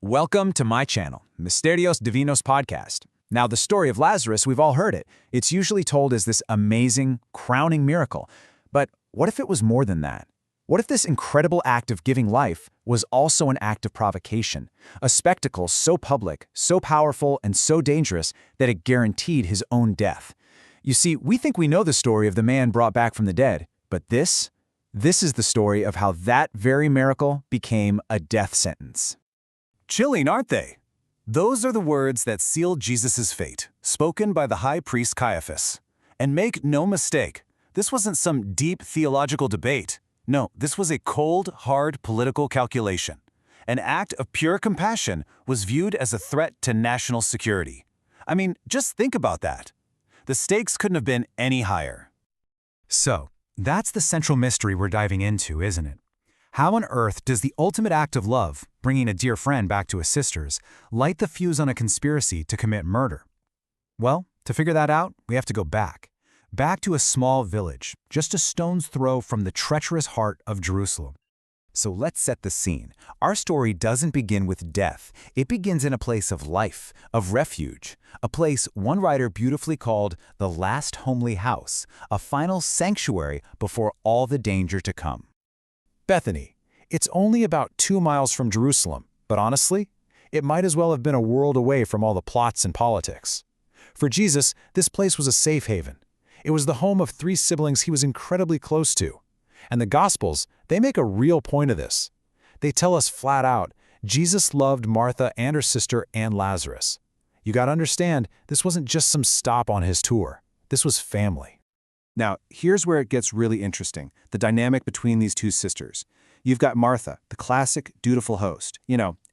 Welcome to my channel, Misterios Divinos Podcast. Now, the story of Lazarus, we've all heard it. It's usually told as this amazing, crowning miracle. But what if it was more than that? What if this incredible act of giving life was also an act of provocation? A spectacle so public, so powerful, and so dangerous that it guaranteed his own death. You see, we think we know the story of the man brought back from the dead, but this is the story of how that very miracle became a death sentence. Chilling, aren't they? Those are the words that sealed Jesus' fate, spoken by the high priest Caiaphas. And make no mistake, this wasn't some deep theological debate. No, this was a cold, hard political calculation. An act of pure compassion was viewed as a threat to national security. I mean, just think about that. The stakes couldn't have been any higher. So, that's the central mystery we're diving into, isn't it? How on earth does the ultimate act of love, bringing a dear friend back to his sisters, light the fuse on a conspiracy to commit murder? Well, to figure that out, we have to go back to a small village, just a stone's throw from the treacherous heart of Jerusalem. So let's set the scene. Our story doesn't begin with death. It begins in a place of life, of refuge, a place one writer beautifully called the last homely house, a final sanctuary before all the danger to come. Bethany. It's only about 2 miles from Jerusalem, but honestly, it might as well have been a world away from all the plots and politics. For Jesus, this place was a safe haven. It was the home of 3 siblings he was incredibly close to. And the Gospels, they make a real point of this. They tell us flat out, Jesus loved Martha and her sister and Lazarus. You gotta understand, this wasn't just some stop on his tour. This was family. Now, here's where it gets really interesting, the dynamic between these 2 sisters. You've got Martha, the classic, dutiful host,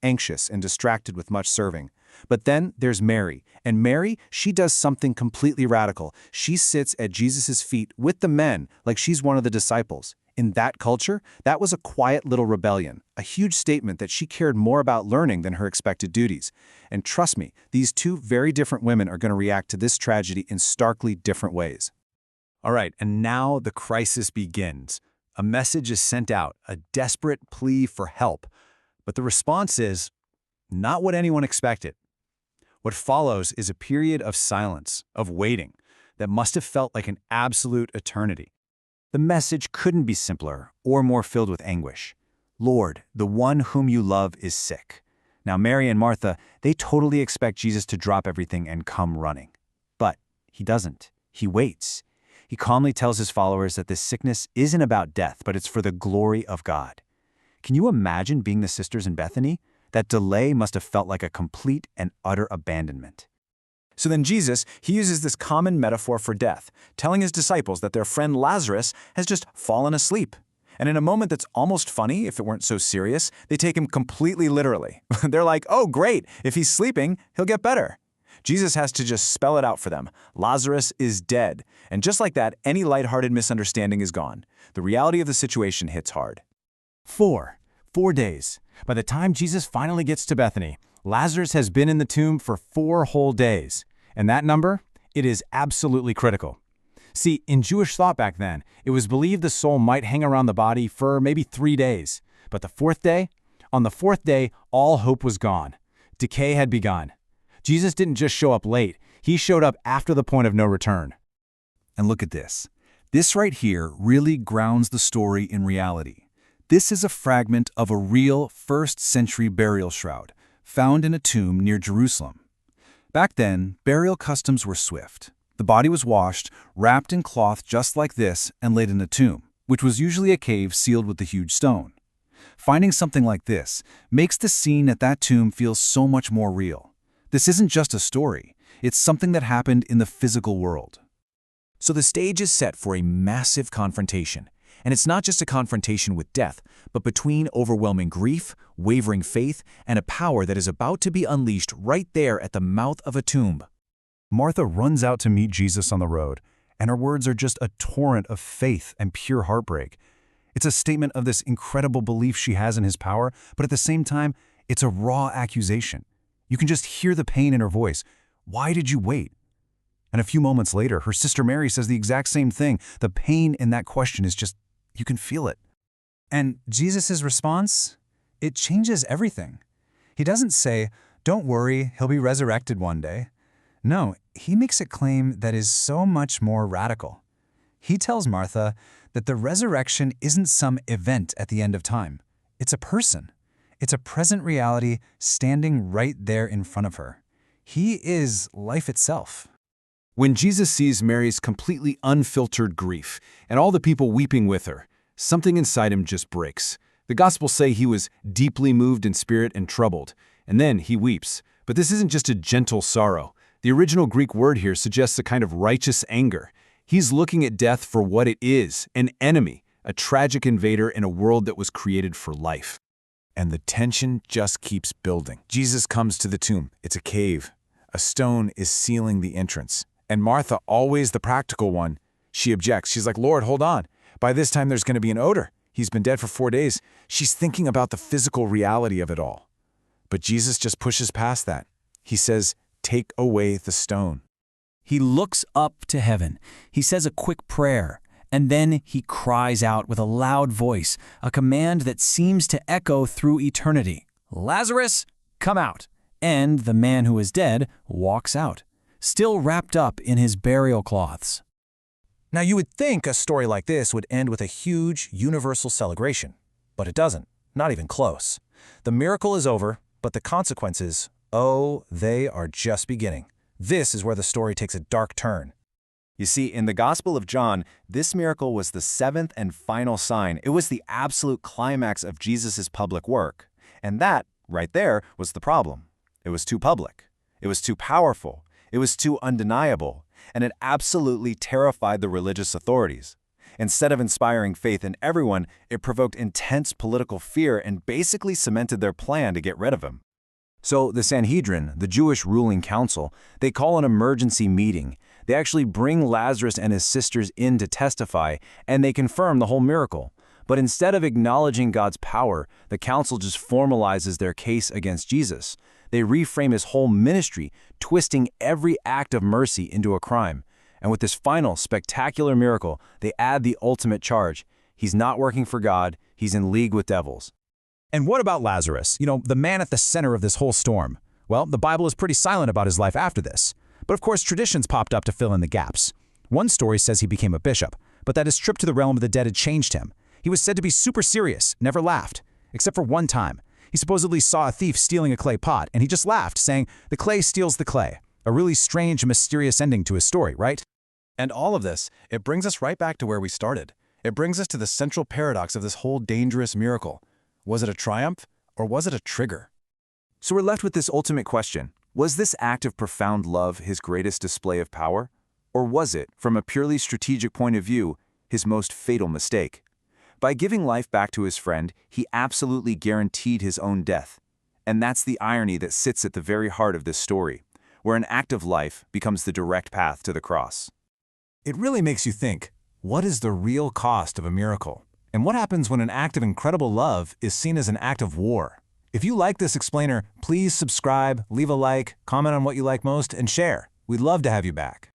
anxious and distracted with much serving. But then there's Mary, and Mary, she does something completely radical. She sits at Jesus' feet with the men like she's one of the disciples. In that culture, that was a quiet little rebellion, a huge statement that she cared more about learning than her expected duties. And trust me, these 2 very different women are going to react to this tragedy in starkly different ways. All right, and now the crisis begins. A message is sent out, a desperate plea for help. But the response is not what anyone expected. What follows is a period of silence, of waiting, that must have felt like an absolute eternity. The message couldn't be simpler or more filled with anguish. Lord, the one whom you love is sick. Now, Mary and Martha, they totally expect Jesus to drop everything and come running. But he doesn't. He waits. He calmly tells his followers that this sickness isn't about death, but it's for the glory of God. Can you imagine being the sisters in Bethany? That delay must have felt like a complete and utter abandonment. So then Jesus, he uses this common metaphor for death, telling his disciples that their friend Lazarus has just fallen asleep. And in a moment that's almost funny, if it weren't so serious, they take him completely literally. They're like, oh great, if he's sleeping, he'll get better. Jesus has to just spell it out for them. Lazarus is dead. And just like that, any lighthearted misunderstanding is gone. The reality of the situation hits hard. 4 days. By the time Jesus finally gets to Bethany, Lazarus has been in the tomb for 4 whole days. And that number? It is absolutely critical. See, in Jewish thought back then, it was believed the soul might hang around the body for maybe 3 days. But on the fourth day, all hope was gone. Decay had begun. Jesus didn't just show up late, he showed up after the point of no return. And look at this. This right here really grounds the story in reality. This is a fragment of a real first-century burial shroud, found in a tomb near Jerusalem. Back then, burial customs were swift. The body was washed, wrapped in cloth just like this, and laid in a tomb, which was usually a cave sealed with a huge stone. Finding something like this makes the scene at that tomb feel so much more real. This isn't just a story, it's something that happened in the physical world. So the stage is set for a massive confrontation. And it's not just a confrontation with death, but between overwhelming grief, wavering faith, and a power that is about to be unleashed right there at the mouth of a tomb. Martha runs out to meet Jesus on the road, and her words are just a torrent of faith and pure heartbreak. It's a statement of this incredible belief she has in his power, but at the same time, it's a raw accusation. You can just hear the pain in her voice. Why did you wait? And a few moments later, her sister Mary says the exact same thing. The pain in that question is just, you can feel it. And Jesus' response? It changes everything. He doesn't say, "Don't worry, he'll be resurrected one day." No, he makes a claim that is so much more radical. He tells Martha that the resurrection isn't some event at the end of time. It's a person. It's a present reality standing right there in front of her. He is life itself. When Jesus sees Mary's completely unfiltered grief and all the people weeping with her, something inside him just breaks. The Gospels say he was deeply moved in spirit and troubled, and then he weeps. But this isn't just a gentle sorrow. The original Greek word here suggests a kind of righteous anger. He's looking at death for what it is, an enemy, a tragic invader in a world that was created for life. And the tension just keeps building. Jesus comes to the tomb. It's a cave. A stone is sealing the entrance. And Martha, always the practical one, she objects. She's like, "Lord, hold on. By this time there's going to be an odor. He's been dead for 4 days." She's thinking about the physical reality of it all. But Jesus just pushes past that. He says, "Take away the stone." He looks up to heaven. He says a quick prayer, and then he cries out with a loud voice, a command that seems to echo through eternity. "Lazarus, come out!" And the man who is dead walks out, still wrapped up in his burial cloths. Now, you would think a story like this would end with a huge, universal celebration, but it doesn't, not even close. The miracle is over, but the consequences, oh, they are just beginning. This is where the story takes a dark turn. You see, in the Gospel of John, this miracle was the 7th and final sign. It was the absolute climax of Jesus' public work. And that, right there, was the problem. It was too public. It was too powerful. It was too undeniable. And it absolutely terrified the religious authorities. Instead of inspiring faith in everyone, it provoked intense political fear and basically cemented their plan to get rid of him. So the Sanhedrin, the Jewish ruling council, they call an emergency meeting. They actually bring Lazarus and his sisters in to testify, and they confirm the whole miracle. But instead of acknowledging God's power, the council just formalizes their case against Jesus. They reframe his whole ministry, twisting every act of mercy into a crime. And with this final, spectacular miracle, they add the ultimate charge. He's not working for God, he's in league with devils. And what about Lazarus, the man at the center of this whole storm? Well, the Bible is pretty silent about his life after this. But of course, traditions popped up to fill in the gaps. One story says he became a bishop, but that his trip to the realm of the dead had changed him. He was said to be super serious, never laughed, except for one time. He supposedly saw a thief stealing a clay pot, and he just laughed, saying, "The clay steals the clay." A really strange and mysterious ending to his story, right? And all of this, it brings us right back to where we started. It brings us to the central paradox of this whole dangerous miracle. Was it a triumph, or was it a trigger? So we're left with this ultimate question. Was this act of profound love his greatest display of power? Or was it, from a purely strategic point of view, his most fatal mistake? By giving life back to his friend, he absolutely guaranteed his own death. And that's the irony that sits at the very heart of this story, where an act of life becomes the direct path to the cross. It really makes you think, what is the real cost of a miracle? And what happens when an act of incredible love is seen as an act of war? If you like this explainer, please subscribe, leave a like, comment on what you like most, and share. We'd love to have you back.